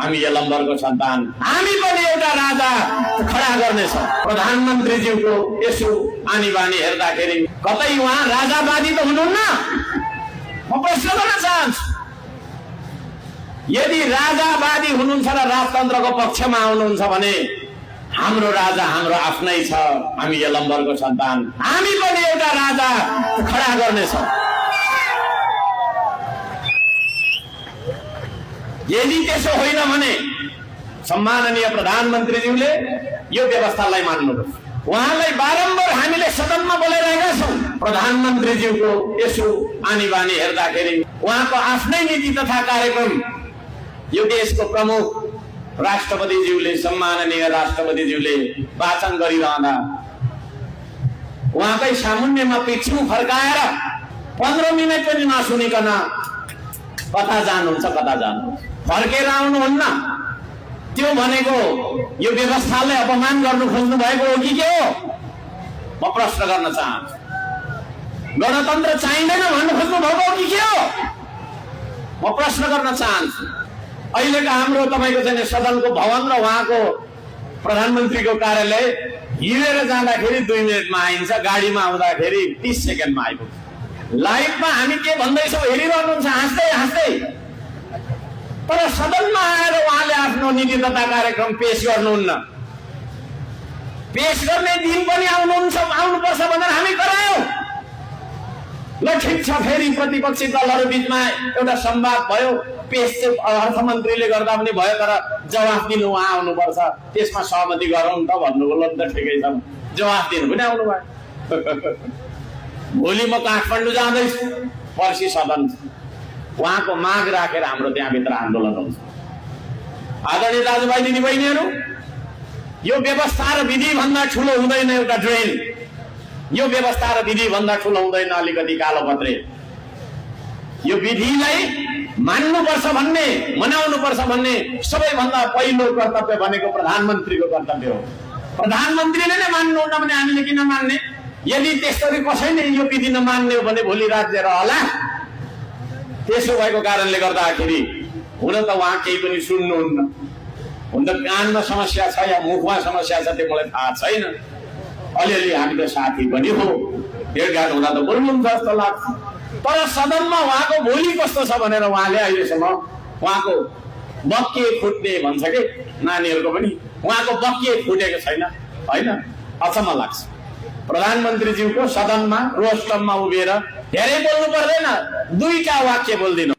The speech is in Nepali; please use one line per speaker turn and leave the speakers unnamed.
हामी यलम्बरको सन्तान, हामी पनि एउटा राजा खडा गर्नेछौँ। प्रधानमन्त्रीज्यूको यसो आनी बानी हेर्दाखेरि कतै उहाँ राजावादी त हुनुहुन्न। म प्रश्न गर्न चाहन्छु, यदि राजावादी हुनुहुन्छ र राजतन्त्रको पक्षमा आउनुहुन्छ भने हाम्रो राजा हाम्रो आफ्नै छ, हामी यलम्बरको सन्तान, हामी पनि एउटा राजा खडा गर्नेछौँ। यदि त्यसो होइन भने सम्माननीय प्रधानमन्त्रीज्यूले यो व्यवस्थालाई मान्नुपर्छ। उहाँलाई बारम्बार हामीले सदनमा बोलाइरहेका छौँ। प्रधानमन्त्रीज्यूको यसो आनी बानी हेर्दाखेरि उहाँको आफ्नै नीति तथा कार्यक्रम यो देशको प्रमुख राष्ट्रपतिज्यूले, सम्माननीय राष्ट्रपतिज्यूले वाचन गरिरहँदा उहाँकै सामुन्यमा पिछु फर्काएर 15 मिनट पनि नसुनिकन कता जानुहुन्छ फर्केर आउनुहुन्न। त्यो भनेको यो व्यवस्थालाई अपमान गर्नु खोज्नु भएको हो कि के हो? म प्रश्न गर्न चाहन्छु। गणतन्त्र चाहिँदैन भन्नु खोज्नु भएको हो कि के हो? म प्रश्न गर्न चाहन्छु। अहिलेका हाम्रो तपाईको चाहिँ सदनको भवन र उहाँको प्रधानमन्त्रीको कार्यालय हिँडेर जाँदाखेरि 2 मिनेटमा आइन्छ, गाडीमा आउँदाखेरि 30 सेकेन्डमा आइपुग्छ। लाइभमा हामी के भन्दैछौँ हेरिरहनुहुन्छ हाँस्दै हाँस्दै, तर सदनमा आएर उहाँले आफ्नो नीति तथा कार्यक्रम पेश गर्नुहुन्न। पेश गर्ने दिन पनि आउनुपर्छ भनेर हामी करायौं। ल ठिक छ, फेरि प्रतिपक्षी दलहरू बीचमा एउटा संवाद भयो, पेश चाहिँ अर्थमन्त्रीले गर्दा पनि भयो, तर जवाफ दिनु उहाँ आउनुपर्छ, त्यसमा सहमति गरौँ त भन्नुभयो। ल त ठिकै छ, जवाफ दिनु पनि आउनु भयो। भोलि म काठमाडौँ जाँदैछु, पर्सि सदन छ, उहाँको माग राखेर हाम्रो त्यहाँभित्र आन्दोलन हुन्छ। आदरणीय दाजुभाइ दिदीबहिनीहरू, यो व्यवस्था र विधि भन्दा ठुलो हुँदैन एउटा ड्रेन। यो व्यवस्था र विधि भन्दा ठुलो हुँदैन अलिकति कालोपत्रे। यो विधिलाई मान्नुपर्छ भन्ने, मनाउनुपर्छ भन्ने सबैभन्दा पहिलो कर्तव्य भनेको प्रधानमन्त्रीको कर्तव्य हो। प्रधानमन्त्रीले नै मान्नुहुन्न भने हामीले किन मान्ने? यदि त्यसरी कसैले यो विधि नमान्ने हो भने भोलि राज्य रहला। त्यसो भएको कारणले गर्दाखेरि हुन त उहाँ केही पनि सुन्नुहुन्न। हुन त कानमा समस्या छ या मुखमा समस्या छ त्यो मलाई थाहा छैन। अलिअलि हामीले साथी पनि हो, भेटघाट हुँदा त बोल्नुहुन्छ जस्तो लाग्छ। तर सदनमा उहाँको बोली कस्तो छ भनेर उहाँले अहिलेसम्म उहाँको बक्के फुट्ने भन्छ कि नानीहरूको पनि, उहाँको बक्के फुटेको छैन। होइन, अचम्म लाग्छ। प्रधानमन्त्रीज्यूको सदनमा रोस्टममा उभिएर धेरै बोल्नु पर्दैन, 2टा वाक्य बोल्दिनु।